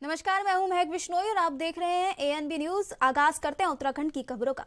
नमस्कार, मैं हूं महक बिश्नोई और आप देख रहे हैं एएनबी न्यूज। आगाज करते हैं उत्तराखंड की खबरों का।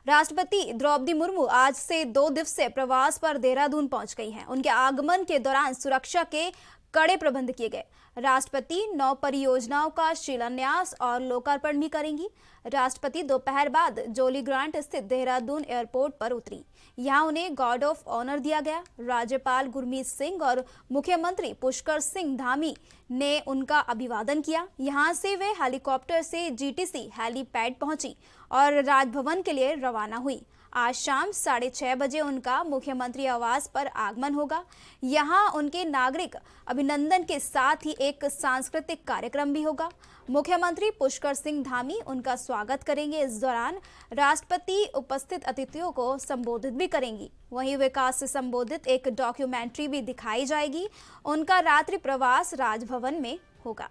राष्ट्रपति द्रौपदी मुर्मू आज से 2 दिवसीय प्रवास पर देहरादून पहुंच गई हैं। उनके आगमन के दौरान सुरक्षा के कड़े प्रबंध किए गए। राष्ट्रपति 9 परियोजनाओं का शिलान्यास और लोकार्पण भी करेंगी। राष्ट्रपति दोपहर बाद जोली ग्रांट स्थित देहरादून एयरपोर्ट पर उतरी। यहां उन्हें गार्ड ऑफ ऑनर दिया गया। राज्यपाल गुरमीत सिंह और मुख्यमंत्री पुष्कर सिंह धामी ने उनका अभिवादन किया। यहां से वे हेलीकॉप्टर से जीटीसी हेलीपैड पहुंची और राजभवन के लिए रवाना हुई। आज शाम 6:30 बजे उनका मुख्यमंत्री आवास पर आगमन होगा। यहां उनके नागरिक अभिनंदन के साथ ही एक सांस्कृतिक कार्यक्रम भी होगा। मुख्यमंत्री पुष्कर सिंह धामी उनका स्वागत करेंगे। इस दौरान राष्ट्रपति उपस्थित अतिथियों को संबोधित भी करेंगी। वहीं विकास से संबोधित एक डॉक्यूमेंट्री भी दिखाई जाएगी। उनका रात्रि प्रवास राजभवन में होगा।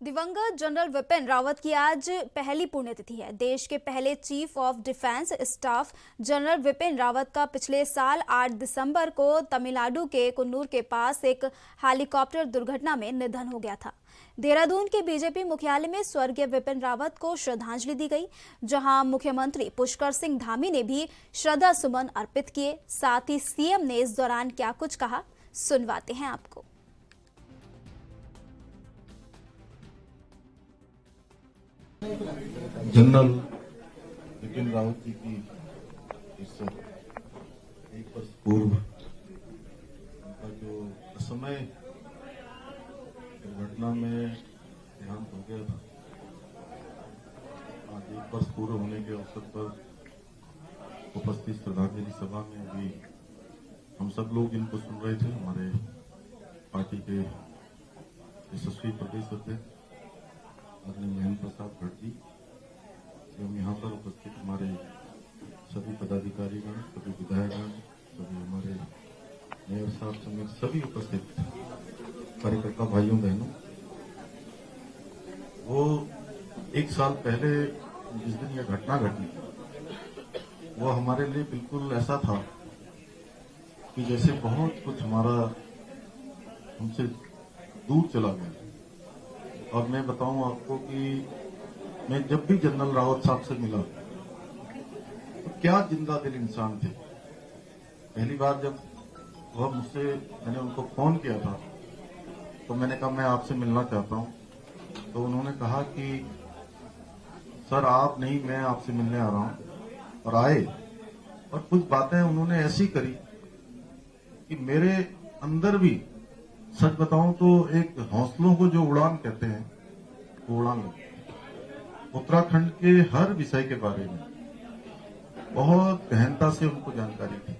दिवंगत जनरल विपिन रावत की आज पहली पुण्यतिथि है। देश के पहले chief of defence staff general Vipin Rawat का पिछले साल 8 दिसंबर को तमिलनाडु के कुन्नूर के पास एक हेलीकॉप्टर दुर्घटना में निधन हो गया था। देहरादून के बीजेपी मुख्यालय में स्वर्गीय विपिन रावत को श्रद्धांजलि दी गई, जहां मुख्यमंत्री पुष्कर सिंह धामी ने भी श्रद्धा सुमन अर्पित किए। साथ ही सीएम ने इस दौरान क्या कुछ कहा, सुनवाते हैं आपको। जनरल विपिन रावत जी की इस 1 वर्ष पूर्व उनका जो समय दुर्घटना में देहांत हो गया था, आज 1 वर्ष पूर्व होने के अवसर पर उपस्थित श्रद्धांजलि सभा में भी हम सब लोग इनको सुन रहे थे। हमारे पार्टी के यशस्वी प्रदेश अध्यक्ष आदरणीय महेंद्र प्रसाद भट्ट जी एवं यहाँ पर उपस्थित हमारे सभी पदाधिकारीगण, सभी विधायकगण, सभी हमारे मेयर साहब समेत सभी उपस्थित कार्यकर्ता भाइयों बहनों, वो 1 साल पहले जिस दिन यह घटना घटी वो हमारे लिए बिल्कुल ऐसा था कि जैसे बहुत कुछ हमारा हमसे दूर चला गया। और मैं बताऊं आपको कि मैं जब भी जनरल रावत साहब से मिला तो क्या जिंदा दिल इंसान थे। पहली बार जब वह मुझसे मैंने उनको फोन किया था तो मैंने कहा मैं आपसे मिलना चाहता हूं। तो उन्होंने कहा कि सर आप नहीं, मैं आपसे मिलने आ रहा हूं। और आए और कुछ बातें उन्होंने ऐसी करी कि मेरे अंदर भी, सच बताऊं तो एक हौसलों को जो उड़ान कहते हैं वो उड़ान लगी। उत्तराखंड के हर विषय के बारे में बहुत गहनता से उनको जानकारी थी।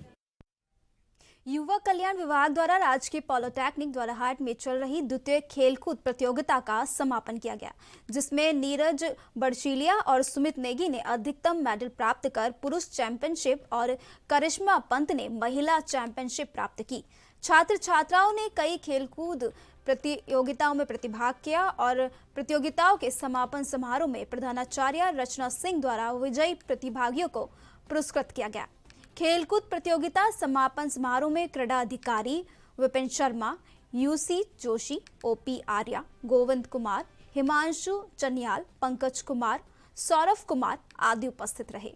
युवा कल्याण विभाग द्वारा राजकीय पॉलिटेक्निक द्वाराहाट में चल रही द्वितीय खेलकूद प्रतियोगिता का समापन किया गया, जिसमें नीरज बड़शीलिया और सुमित नेगी ने अधिकतम मेडल प्राप्त कर पुरुष चैंपियनशिप और करिश्मा पंत ने महिला चैंपियनशिप प्राप्त की। छात्र छात्राओं ने कई खेलकूद प्रतियोगिताओं में प्रतिभाग किया और प्रतियोगिताओं के समापन समारोह में प्रधानाचार्य रचना सिंह द्वारा विजयी प्रतिभागियों को पुरस्कृत किया गया। खेलकूद प्रतियोगिता समापन समारोह में क्रीड़ा अधिकारी विपिन शर्मा, यूसी जोशी, ओपी आर्या, गोविंद कुमार, हिमांशु चनियाल, पंकज कुमार, सौरभ कुमार आदि उपस्थित रहे।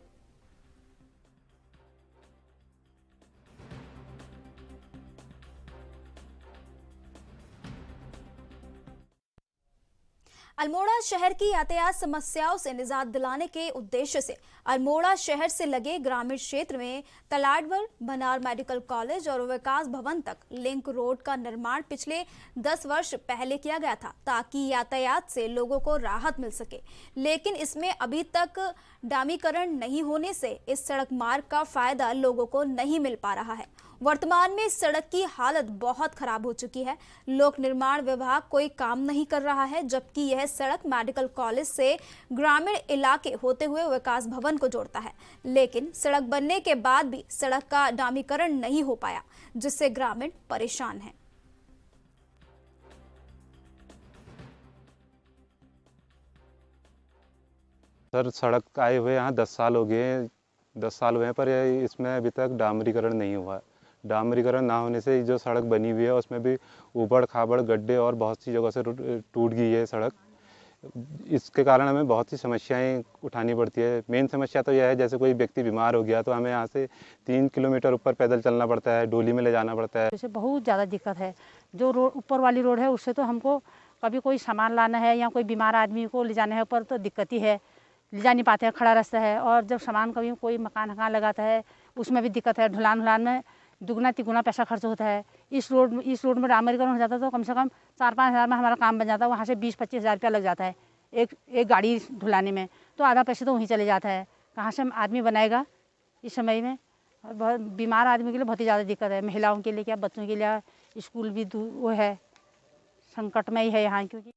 अल्मोड़ा शहर की यातायात समस्याओं से निजात दिलाने के उद्देश्य से अल्मोड़ा शहर से लगे ग्रामीण क्षेत्र में तलाडवर, भनार मेडिकल कॉलेज और विकास भवन तक लिंक रोड का निर्माण पिछले 10 वर्ष पहले किया गया था, ताकि यातायात से लोगों को राहत मिल सके। लेकिन इसमें अभी तक डामीकरण नहीं होने से इस सड़क मार्ग का फायदा लोगों को नहीं मिल पा रहा है। वर्तमान में इस सड़क की हालत बहुत खराब हो चुकी है। लोक निर्माण विभाग कोई काम नहीं कर रहा है, जबकि यह सड़क मेडिकल कॉलेज से ग्रामीण इलाके होते हुए विकास भवन को जोड़ता है। लेकिन सड़क बनने के बाद भी सड़क का डामीकरण नहीं हो पाया, जिससे ग्रामीण परेशान हैं। सर सड़क आए हुए यहाँ 10 साल हो गए हैं, 10 साल हुए हैं, पर इसमें अभी तक डामरीकरण नहीं हुआ है। डामरीकरण ना होने से जो सड़क बनी हुई है उसमें भी ऊबड़ खाबड़ गड्ढे और बहुत सी जगह से टूट गई है सड़क। इसके कारण हमें बहुत सी समस्याएं उठानी पड़ती है। मेन समस्या तो यह है, जैसे कोई व्यक्ति बीमार हो गया तो हमें यहाँ से 3 किलोमीटर ऊपर पैदल चलना पड़ता है, डोली में ले जाना पड़ता है। जैसे बहुत ज़्यादा दिक्कत है। जो रोड ऊपर वाली रोड है उससे तो हमको कभी कोई सामान लाना है या कोई बीमार आदमी को ले जाना है ऊपर तो दिक्कत ही है, ले जा नहीं पाते हैं, खड़ा रास्ता है। और जब सामान कभी कोई मकान लगाता है उसमें भी दिक्कत है, ढुलान में दुगना तिगुना पैसा खर्च होता है। इस रोड में डामरीकरण हो जाता तो कम से कम 4-5 हज़ार में हमारा काम बन जाता है। वहाँ से 20-25 हज़ार रुपया लग जाता है एक गाड़ी ढुलाने में, तो आधा पैसे तो वहीं चले जाता है। कहाँ से आदमी बनाएगा इस समय में। और बहुत बीमार आदमी के लिए बहुत ही ज़्यादा दिक्कत है, महिलाओं के लिए क्या, बच्चों के लिए स्कूल भी वो है, संकट में ही है यहाँ। क्योंकि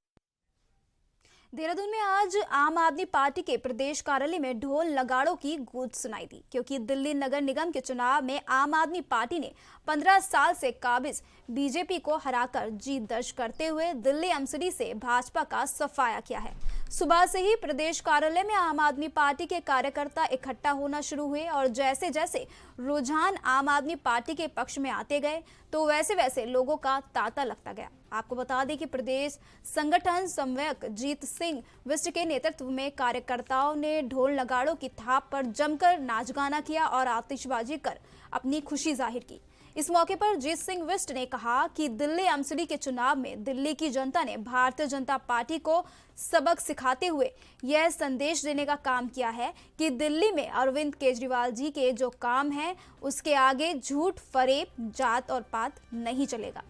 देहरादून में आज आम आदमी पार्टी के प्रदेश कार्यालय में ढोल नगाड़ों की गूंज सुनाई दी, क्योंकि दिल्ली नगर निगम के चुनाव में आम आदमी पार्टी ने 15 साल से काबिज बीजेपी को हराकर जीत दर्ज करते हुए दिल्ली एमसीडी से भाजपा का सफाया किया है। सुबह से ही प्रदेश कार्यालय में आम आदमी पार्टी के कार्यकर्ता इकट्ठा होना शुरू हुए और जैसे जैसे रुझान आम आदमी पार्टी के पक्ष में आते गए तो वैसे वैसे लोगों का तांता लगता गया। आपको बता दें कि प्रदेश संगठन समन्वयक जीत सिंह विष्ट के नेतृत्व में कार्यकर्ताओं ने ढोल नगाड़ों की थाप पर जमकर नाच गाना किया और आतिशबाजी कर अपनी खुशी जाहिर की। इस मौके पर जीत सिंह विष्ट ने कहा कि दिल्ली एमसीडी के चुनाव में दिल्ली की जनता ने भारतीय जनता पार्टी को सबक सिखाते हुए यह संदेश देने का काम किया है कि दिल्ली में अरविंद केजरीवाल जी के जो काम है उसके आगे झूठ, फरेब, जात और पात नहीं चलेगा।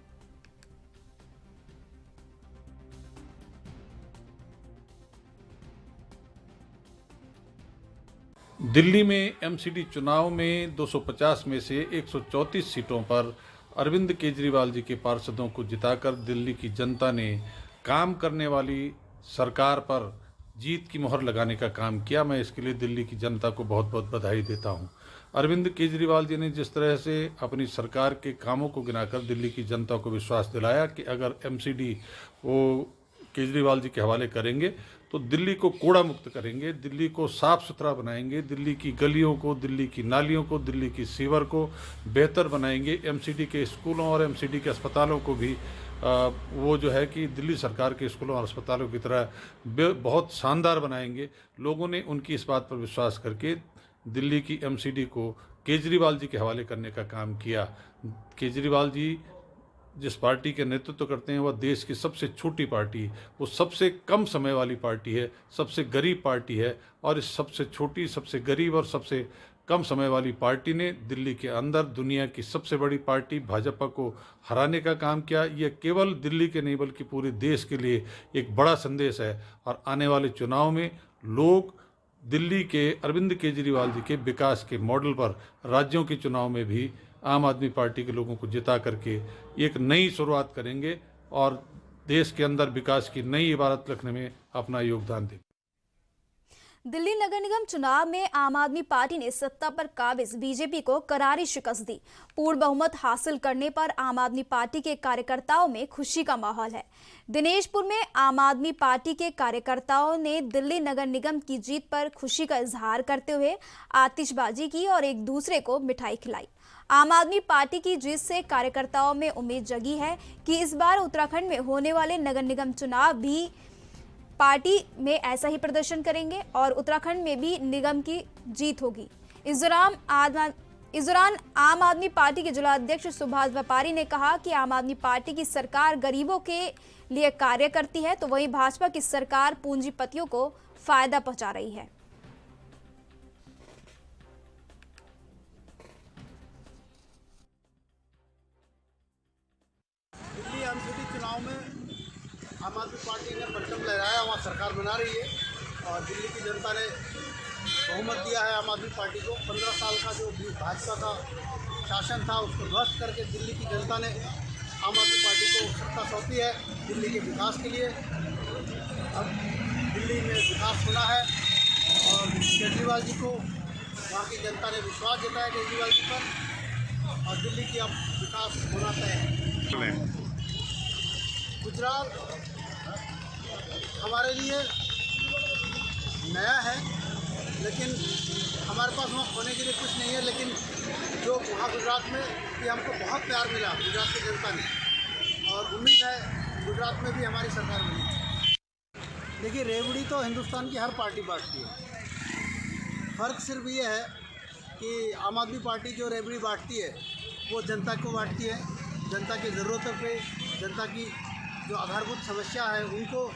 दिल्ली में एमसीडी चुनाव में 250 में से 134 सीटों पर अरविंद केजरीवाल जी के पार्षदों को जिताकर दिल्ली की जनता ने काम करने वाली सरकार पर जीत की मोहर लगाने का काम किया। मैं इसके लिए दिल्ली की जनता को बहुत बहुत बधाई देता हूं। अरविंद केजरीवाल जी ने जिस तरह से अपनी सरकार के कामों को गिनाकर दिल्ली की जनता को विश्वास दिलाया कि अगर एमसीडी वो केजरीवाल जी के हवाले करेंगे तो दिल्ली को कूड़ा मुक्त करेंगे, दिल्ली को साफ़ सुथरा बनाएंगे, दिल्ली की गलियों को, दिल्ली की नालियों को, दिल्ली की सीवर को बेहतर बनाएंगे, एमसीडी के स्कूलों और एमसीडी के अस्पतालों को भी वो जो है कि दिल्ली सरकार के स्कूलों और अस्पतालों की तरह बहुत शानदार बनाएंगे। लोगों ने उनकी इस बात पर विश्वास करके दिल्ली की एमसीडी को केजरीवाल जी के हवाले करने का काम किया। केजरीवाल जी जिस पार्टी के नेतृत्व करते हैं वह देश की सबसे छोटी पार्टी, वो सबसे कम समय वाली पार्टी है, सबसे गरीब पार्टी है। और इस सबसे छोटी, सबसे गरीब और सबसे कम समय वाली पार्टी ने दिल्ली के अंदर दुनिया की सबसे बड़ी पार्टी भाजपा को हराने का काम किया। यह केवल दिल्ली के नहीं बल्कि पूरे देश के लिए एक बड़ा संदेश है। और आने वाले चुनाव में लोग दिल्ली के अरविंद केजरीवाल जी के विकास के मॉडल पर राज्यों के चुनाव में भी आम आदमी पार्टी के लोगों को जिता करके एक नई शुरुआत करेंगे और देश के अंदर विकास की नई इबारत लिखने में अपना योगदान देंगे। दिल्ली नगर निगम चुनाव में आम आदमी पार्टी ने सत्ता पर काबिज बीजेपी को करारी शिकस्त दी। पूर्ण बहुमत हासिल करने पर आम आदमी पार्टी के कार्यकर्ताओं में खुशी का माहौल है। दिनेशपुर में आम आदमी पार्टी के कार्यकर्ताओं ने दिल्ली नगर निगम की जीत पर खुशी का इजहार करते हुए आतिशबाजी की और एक दूसरे को मिठाई खिलाई। आम आदमी पार्टी की जीत से कार्यकर्ताओं में उम्मीद जगी है कि इस बार उत्तराखंड में होने वाले नगर निगम चुनाव भी पार्टी में ऐसा ही प्रदर्शन करेंगे और उत्तराखंड में भी निगम की जीत होगी। इस दौरान आम आदमी पार्टी के जिलाध्यक्ष सुभाष व्यापारी ने कहा कि आम आदमी पार्टी की सरकार गरीबों के लिए कार्य करती है, तो वहीं भाजपा की सरकार पूंजीपतियों को फायदा पहुंचा रही है। दिल्ली एमसीडी चुनाव में आम आदमी पार्टी ने परचम लहराया, वहाँ सरकार बना रही है और दिल्ली की जनता ने बहुमत दिया है आम आदमी पार्टी को। 15 साल का जो भाजपा का शासन था उसको ध्वस्त करके दिल्ली की जनता ने आम आदमी पार्टी को सत्ता सौंपी है दिल्ली के विकास के लिए। अब दिल्ली में विकास होना है और केजरीवाल जी को वहाँ की जनता ने विश्वास जताया केजरीवाल जी पर और दिल्ली की अब विकास होना तय है। गुजरात हमारे लिए नया है, लेकिन हमारे पास वहाँ खोने के लिए कुछ नहीं है। लेकिन जो वहाँ गुजरात में कि हमको बहुत प्यार मिला गुजरात की जनता ने, और उम्मीद है गुजरात में भी हमारी सरकार बनी। देखिए, रेवड़ी तो हिंदुस्तान की हर पार्टी बांटती है। फ़र्क सिर्फ ये है कि आम आदमी पार्टी जो रेवड़ी बांटती है वो जनता को बांटती है, जनता की ज़रूरतों पे, जनता की जो आधारभूत समस्या है उनको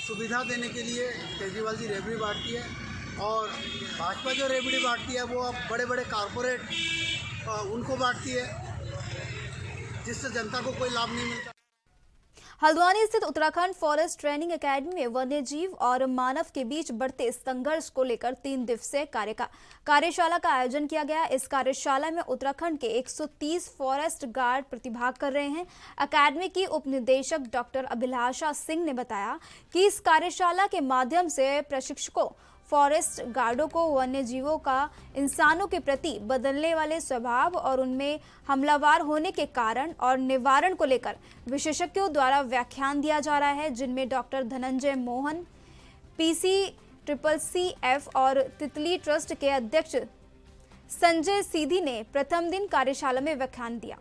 सुविधा देने के लिए केजरीवाल जी रेवड़ी बांटती है। और भाजपा जो रेवड़ी बांटती है वो अब बड़े बड़े कारपोरेट उनको बांटती है, जिससे जनता को कोई लाभ नहीं मिलता। हल्द्वानी स्थित उत्तराखंड फॉरेस्ट ट्रेनिंग एकेडमी में वन्य जीव और मानव के बीच बढ़ते संघर्ष को लेकर 3 दिवसीय कार्यशाला का आयोजन किया गया। इस कार्यशाला में उत्तराखंड के 130 फॉरेस्ट गार्ड प्रतिभाग कर रहे हैं। एकेडमी की उपनिदेशक डॉक्टर अभिलाषा सिंह ने बताया कि इस कार्यशाला के माध्यम से प्रशिक्षकों फॉरेस्ट गार्डों को वन्य जीवों का इंसानों के प्रति बदलने वाले स्वभाव और उनमें हमलावर होने के कारण और निवारण को लेकर विशेषज्ञों द्वारा व्याख्यान दिया जा रहा है, जिनमें डॉक्टर धनंजय मोहन, PCCCF और तितली ट्रस्ट के अध्यक्ष संजय सीधी ने प्रथम दिन कार्यशाला में व्याख्यान दिया।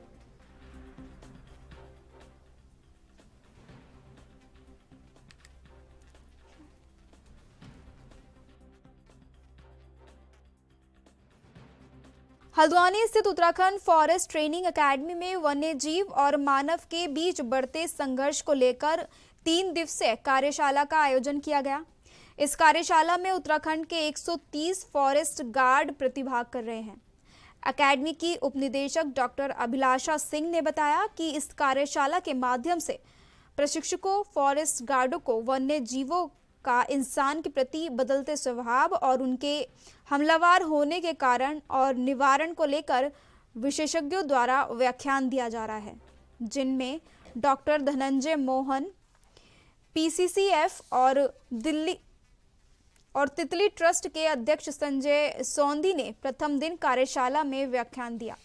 हल्द्वानी स्थित उत्तराखंड फॉरेस्ट ट्रेनिंग एकेडमी में वन्य जीव और मानव के बीच बढ़ते संघर्ष को लेकर 3 दिवसीय कार्यशाला का आयोजन किया गया। इस कार्यशाला में उत्तराखंड के 130 फॉरेस्ट गार्ड प्रतिभाग कर रहे हैं। एकेडमी की उपनिदेशक डॉक्टर अभिलाषा सिंह ने बताया कि इस कार्यशाला के माध्यम से प्रशिक्षकों फॉरेस्ट गार्डों को वन्य जीवों का इंसान के प्रति बदलते स्वभाव और उनके हमलावर होने के कारण और निवारण को लेकर विशेषज्ञों द्वारा व्याख्यान दिया जा रहा है, जिनमें डॉक्टर धनंजय मोहन, PCCF और तितली ट्रस्ट के अध्यक्ष संजय सोंधी ने प्रथम दिन कार्यशाला में व्याख्यान दिया।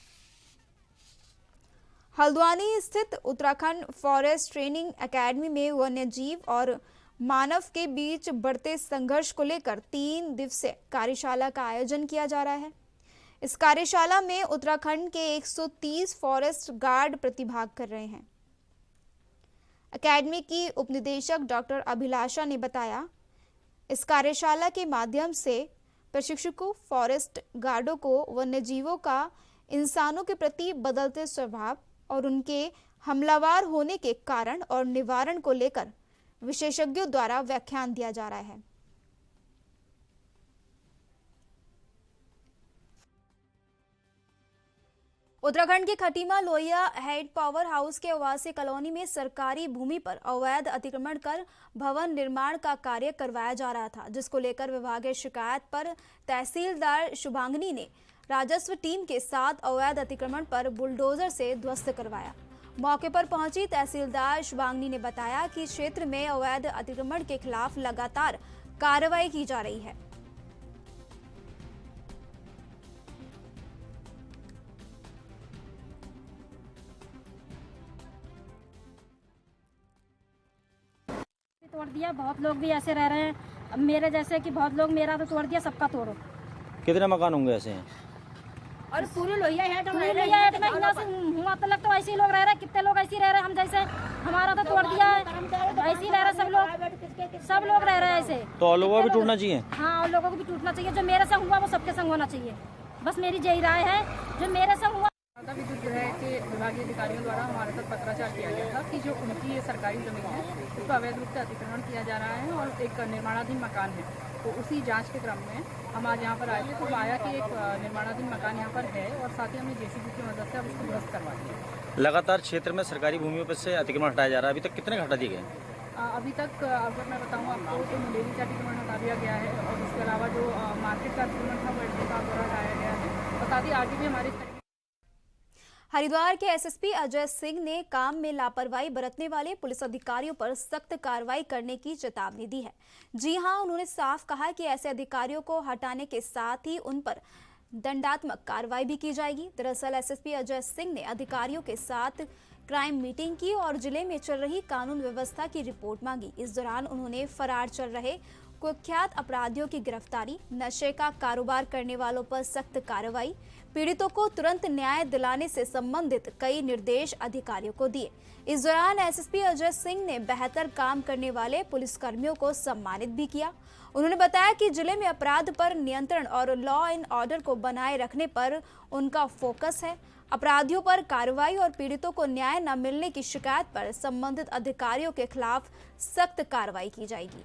हल्द्वानी स्थित उत्तराखंड फॉरेस्ट ट्रेनिंग एकेडमी में वन्य जीव और मानव के बीच बढ़ते संघर्ष को लेकर 3 दिवसीय कार्यशाला का आयोजन किया जा रहा है। इस कार्यशाला में उत्तराखंड के 130 फॉरेस्ट गार्ड प्रतिभाग कर रहे हैं। एकेडमी की उपनिदेशक डॉक्टर अभिलाषा ने बताया, इस कार्यशाला के माध्यम से प्रशिक्षकों फॉरेस्ट गार्डों को वन्य जीवों का इंसानों के प्रति बदलते स्वभाव और उनके हमलावर होने के कारण और निवारण को लेकर विशेषज्ञों द्वारा व्याख्यान दिया जा रहा है। उत्तराखंड के Khatima Lohia head power house के आवासीय कॉलोनी में सरकारी भूमि पर अवैध अतिक्रमण कर भवन निर्माण का कार्य करवाया जा रहा था, जिसको लेकर विभागीय शिकायत पर तहसीलदार शुभांगिनी ने राजस्व टीम के साथ अवैध अतिक्रमण पर बुलडोजर से ध्वस्त करवाया। मौके पर पहुंची तहसीलदार शुभांगिनी ने बताया कि क्षेत्र में अवैध अतिक्रमण के खिलाफ लगातार कार्रवाई की जा रही है। तोड़ दिया, बहुत लोग भी ऐसे रह रहे हैं। अब मेरे जैसे कि बहुत लोग, मेरा तो तोड़ दिया, सबका तोड़ो। कितने मकान होंगे ऐसे हैं? और पूरे लोहिया हेड में यहाँ से हुआ तक तो ऐसे ही लोग रह रहे हैं। कितने लोग ऐसे ही रह रहे हैं, हम जैसे हमारा तो तोड़ दिया है, ऐसे ही रह रहे सब लोग रह रहे हैं ऐसे। तो और लोगों को भी टूटना चाहिए। हाँ, और लोगों को भी टूटना चाहिए। जो मेरे संग हुआ वो सबके संग होना चाहिए, बस मेरी यही राय है। जो मेरे संग हुआ, विद्युत जो है कि विभागीय अधिकारियों द्वारा हमारे साथ पत्राचार किया गया था कि जो उनकी ये सरकारी जमीन है उसको अवैध रूप से अतिक्रमण किया जा रहा है और एक निर्माणाधीन मकान है। तो उसी जांच के क्रम में हम आज यहाँ पर आए थे, तो आया कि एक निर्माणाधीन मकान यहाँ पर है और साथ ही हमने JCB की मदद से अब उसको ध्वस्त करवा दिया। लगातार क्षेत्र में सरकारी भूमियों पर से अतिक्रमण हटाया जा रहा है। अभी तक कितने हटा दिए गए? अभी तक अगर मैं बताऊँ आपको तो मुंडेरी का अतिक्रमण हटा दिया गया है और इसके अलावा जो मार्केट का अतिक्रमण था वो एसडीओ साहब द्वारा हटाया गया है और साथ ही आगे भी हमारी हरिद्वार के SSP अजय सिंह ने काम में लापरवाही बरतने वाले पुलिस अधिकारियों पर सख्त कार्रवाई करने की चेतावनी दी है। जी हां, उन्होंने साफ कहा कि ऐसे अधिकारियों को हटाने के साथ ही उन पर दंडात्मक कार्रवाई भी की जाएगी। दरअसल SSP अजय सिंह ने अधिकारियों के साथ क्राइम मीटिंग की और जिले में चल रही कानून व्यवस्था की रिपोर्ट मांगी। इस दौरान उन्होंने फरार चल रहे कुख्यात अपराधियों की गिरफ्तारी, नशे का कारोबार करने वालों पर सख्त कार्रवाई, पीड़ितों को तुरंत न्याय दिलाने से संबंधित कई निर्देश अधिकारियों को दिए। इस दौरान एसएसपी अजय सिंह ने बेहतर काम करने वाले पुलिसकर्मियों को सम्मानित भी किया। उन्होंने बताया कि जिले में अपराध पर नियंत्रण और लॉ एंड ऑर्डर को बनाए रखने पर उनका फोकस है। अपराधियों पर कार्रवाई और पीड़ितों को न्याय न मिलने की शिकायत पर संबंधित अधिकारियों के खिलाफ सख्त कार्रवाई की जाएगी।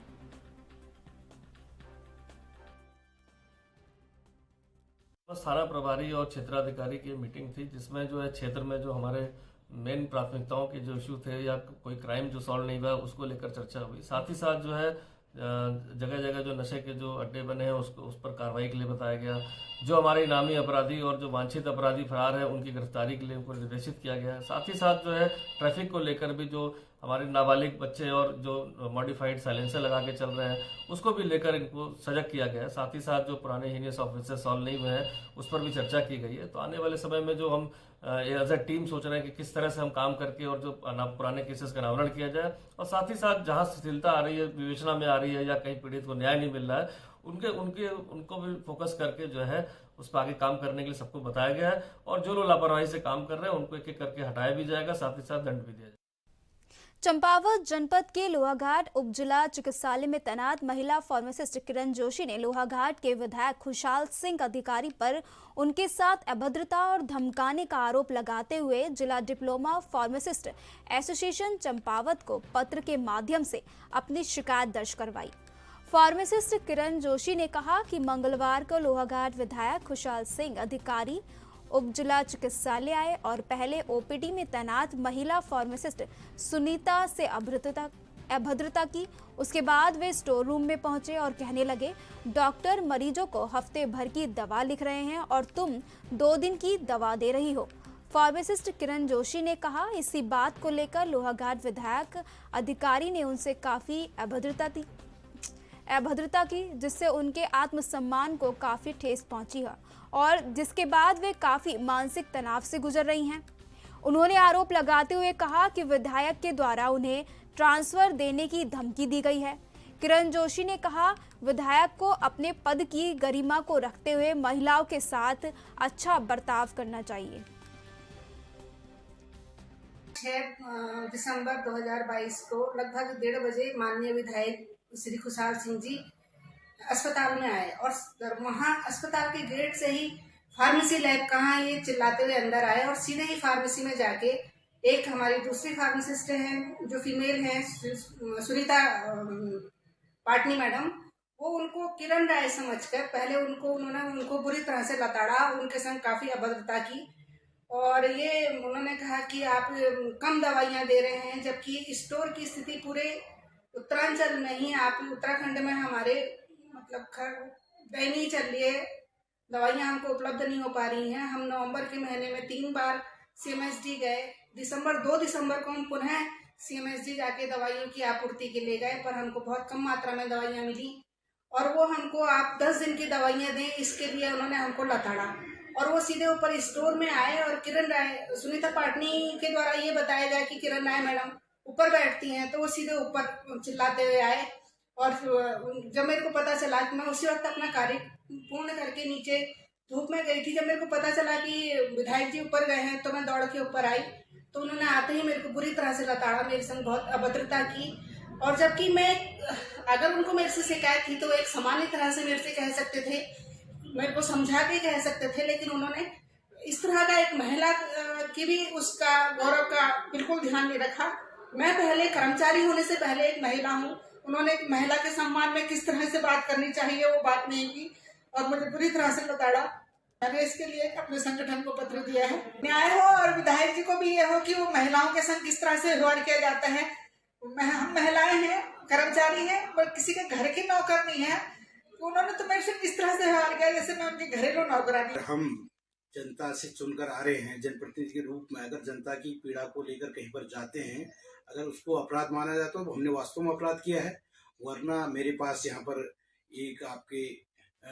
थाना प्रभारी और क्षेत्राधिकारी की मीटिंग थी, जिसमें जो है क्षेत्र में जो हमारे मेन प्राथमिकताओं के जो इश्यू थे या कोई क्राइम जो सॉल्व नहीं हुआ उसको लेकर चर्चा हुई। साथ ही साथ जो है जगह जगह जो नशे के जो अड्डे बने हैं उसको उस पर कार्रवाई के लिए बताया गया। जो हमारे इनामी अपराधी और जो वांछित अपराधी फरार है उनकी गिरफ्तारी के लिए उनको निर्देशित किया गया है। साथ ही साथ जो है ट्रैफिक को लेकर भी जो हमारे नाबालिग बच्चे और जो मॉडिफाइड साइलेंसर लगा के चल रहे हैं उसको भी लेकर इनको सजग किया गया है। साथ ही साथ जो पुराने हीनियस ऑफेंसेस सॉल्व नहीं हुए हैं उस पर भी चर्चा की गई है। तो आने वाले समय में जो हम एज ए टीम सोच रहे हैं कि किस तरह से हम काम करके और जो पुराने केसेस का अनावरण किया जाए, और साथ ही साथ जहां शिथिलता आ रही है, विवेचना में आ रही है या कहीं पीड़ित को न्याय नहीं मिल रहा है उनको भी फोकस करके जो है उस पर आगे काम करने के लिए सबको बताया गया है। और जो लोग लापरवाही से काम कर रहे हैं उनको एक एक करके हटाया भी जाएगा, साथ ही साथ दंड भी दिया जाएगा। चंपावत जनपद के लोहाघाट उपजिला चिकित्सालय में तैनात महिला फार्मासिस्ट किरण जोशी ने लोहाघाट के विधायक खुशहाल सिंह अधिकारी पर उनके साथ अभद्रता और धमकाने का आरोप लगाते हुए जिला डिप्लोमा फार्मासिस्ट एसोसिएशन चंपावत को पत्र के माध्यम से अपनी शिकायत दर्ज करवाई। फार्मासिस्ट किरण जोशी ने कहा कि मंगलवार को लोहाघाट विधायक खुशहाल सिंह अधिकारी उपजिला चिकित्सालय आए और पहले ओपीडी में तैनात महिला फार्मासिस्ट सुनीता से अभद्रता की। उसके बाद वे स्टोर रूम में पहुंचे और कहने लगे, डॉक्टर मरीजों को हफ्ते भर की दवा लिख रहे हैं और तुम 2 दिन की दवा दे रही हो। फार्मासिस्ट किरण जोशी ने कहा, इसी बात को लेकर लोहाघाट विधायक अधिकारी ने उनसे काफी अभद्रता की, जिससे उनके आत्मसम्मान को काफी ठेस पहुंची है और जिसके बाद वे काफी मानसिक तनाव से गुजर रही हैं। उन्होंने आरोप लगाते हुए कहा कि विधायक के द्वारा उन्हें ट्रांसफर देने की धमकी दी गई है। किरण जोशी ने कहा, विधायक को अपने पद की गरिमा को रखते हुए महिलाओं के साथ अच्छा बर्ताव करना चाहिए। 6 दिसंबर 2022 को लगभग 1:30 बजे माननीय विधायक श्री खुशहाल सिंह जी अस्पताल में आए और वहाँ अस्पताल के गेट से ही फार्मेसी लैब कहाँ ये चिल्लाते हुए अंदर आए और सीधे ही फार्मेसी में जाके एक हमारी दूसरी फार्मासिस्ट हैं जो फीमेल हैं सुनीता पाटनी मैडम, वो उनको किरण राय समझकर पहले उन्होंने उनको बुरी तरह से लताड़ा, उनके संग काफ़ी अभद्रता की और ये उन्होंने कहा कि आप कम दवाइयाँ दे रहे हैं, जबकि स्टोर की स्थिति पूरे उत्तरांचल में ही, आप उत्तराखंड में हमारे मतलब दयनीय चल रही है, दवाइयाँ हमको उपलब्ध नहीं हो पा रही हैं। हम नवंबर के महीने में 3 बार CMSD गए, 2 दिसंबर को हम पुनः CMSD जाके दवाइयों की आपूर्ति के लिए गए, पर हमको बहुत कम मात्रा में दवाइयाँ मिली और वो हमको आप 10 दिन की दवाइयाँ दें, इसके लिए उन्होंने हमको लताड़ा और वो सीधे ऊपर स्टोर में आए और किरण राय सुनीता पाटनी के द्वारा ये बताया गया कि किरण राय मैडम ऊपर बैठती हैं, तो वो सीधे ऊपर चिल्लाते हुए आए और जब मेरे को पता चला कि मैं उसी वक्त अपना कार्य पूर्ण करके नीचे धूप में गई थी, जब मेरे को पता चला कि विधायक जी ऊपर गए हैं तो मैं दौड़ के ऊपर आई, तो उन्होंने आते ही मेरे को बुरी तरह से लताड़ा, मेरे संग बहुत अभद्रता की और जबकि मैं अगर उनको मेरे से शिकायत थी तो वो एक सामान्य तरह से मेरे से कह सकते थे, मेरे को समझा के कह सकते थे, लेकिन उन्होंने इस तरह का एक महिला की भी उसका गौरव का बिल्कुल ध्यान नहीं रखा। मैं पहले कर्मचारी होने से पहले एक महिला हूँ, उन्होंने एक महिला के सम्मान में किस तरह से बात करनी चाहिए वो बात नहीं की और मुझे बुरी तरह से लताड़ा। मैंने इसके लिए अपने संगठन को पत्र दिया है, न्याय हो और विधायक जी को भी ये हो कि वो महिलाओं के संग किस तरह से व्यवहार किया जाता है। हम महिलाएं हैं, कर्मचारी हैं, पर किसी के घर की नौकर नहीं है, उन्होंने तो मेरे से किस तरह से व्यवहार किया जैसे मैं उनकी घरेलू नौकरानी। हम जनता से चुनकर आ रहे हैं, जनप्रतिनिधि के रूप में अगर जनता की पीड़ा को लेकर कहीं पर जाते हैं, अगर उसको अपराध माना जाए तो हमने वास्तव में अपराध किया है। वरना मेरे पास यहाँ पर एक आपके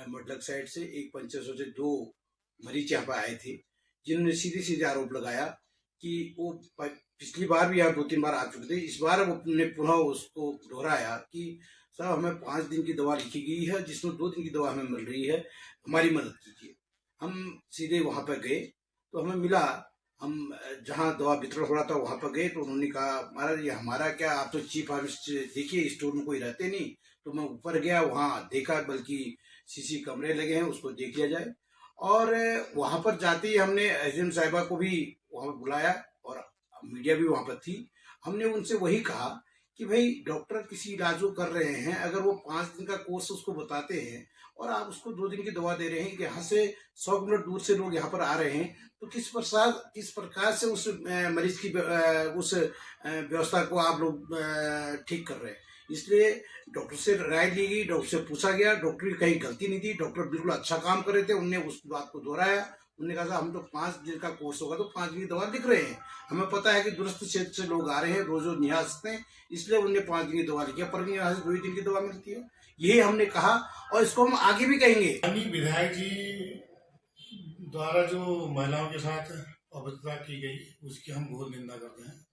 मडलक साइड से एक पंचेसर से 2 मरीज यहाँ पर आए थे, जिन्होंने सीधे सीधे आरोप लगाया कि वो पिछली बार भी यहाँ 2-3 बार आ चुके थे, इस बार उन्होंने पुनः उसको दोहराया कि साहब हमें 5 दिन की दवा लिखी गई है, जिसमें 2 दिन की दवा हमें मिल रही है, हमारी मदद कीजिए। हम सीधे वहाँ पर गए तो हमें मिला, हम जहाँ दवा वितरण हो रहा था वहाँ पर गए तो उन्होंने कहा महाराज ये हमारा क्या, आप तो चीफ फार्मासिस्ट देखिए, स्टोर में कोई रहते नहीं। तो मैं ऊपर गया, वहाँ देखा, बल्कि सीसी कैमरे लगे हैं, उसको देख लिया जाए। और वहाँ पर जाते ही हमने एसडीएम साहिबा को भी वहाँ पर बुलाया और मीडिया भी वहाँ पर थी। हमने उनसे वही कहा कि भाई डॉक्टर किसी इलाज को कर रहे हैं, अगर वो 5 दिन का कोर्स उसको बताते हैं और आप उसको 2 दिन की दवा दे रहे हैं कि यहाँ से 100 किलोमीटर दूर से लोग यहाँ पर आ रहे हैं, तो किस प्रकार से उस मरीज की उस व्यवस्था को आप लोग ठीक कर रहे हैं। इसलिए डॉक्टर से राय ली गई, डॉक्टर से पूछा गया, डॉक्टर की कहीं गलती नहीं थी, डॉक्टर बिल्कुल अच्छा काम कर रहे थे। उनने उस बात को दोहराया, उन्होंने कहा हम तो 5 दिन का कोर्स होगा तो 5 दिन की दवा लिख रहे हैं, हमें पता है कि दूरस्थ क्षेत्र से लोग आ रहे हैं, रोज नहीं आ सकते हैं, इसलिए उन्होंने 5 दिन की दवा लिखी है, पर यहाँ से 2 दिन की दवा मिलती है। यही हमने कहा और इसको हम आगे भी कहेंगे। विधायक जी द्वारा जो महिलाओं के साथ अभद्रता की गई उसकी हम घोर निंदा करते हैं।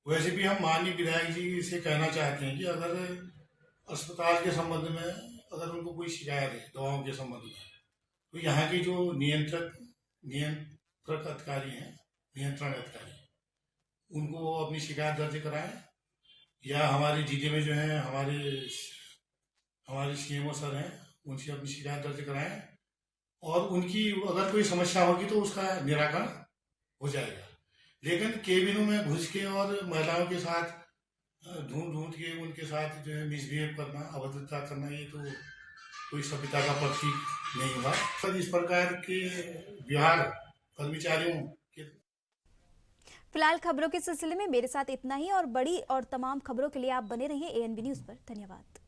वैसे भी हम माननीय विधायक जी से कहना चाहते हैं कि अगर अस्पताल के संबंध में अगर उनको कोई शिकायत है दवाओं के संबंध में, तो यहाँ के जो नियंत्रक अधिकारी हैं, नियंत्रण अधिकारी, उनको वो अपनी शिकायत दर्ज कराएं, या हमारे जिले में जो है हमारे सीएमओ सर हैं, उनसे अपनी शिकायत दर्ज कराएं और उनकी अगर कोई समस्या होगी तो उसका निराकरण हो जाएगा। लेकिन केबिनों में घुस के और महिलाओं के साथ ढूंढ के उनके साथ जो है मिसबिहेव करना, अभद्रता करना, ये तो कोई सभ्यता का प्रतीक नहीं हुआ। पर इस प्रकार के बिहार कर्मचारियों के फिलहाल खबरों के सिलसिले में मेरे साथ इतना ही, और बड़ी और तमाम खबरों के लिए आप बने रहिए ANB न्यूज़ पर। धन्यवाद।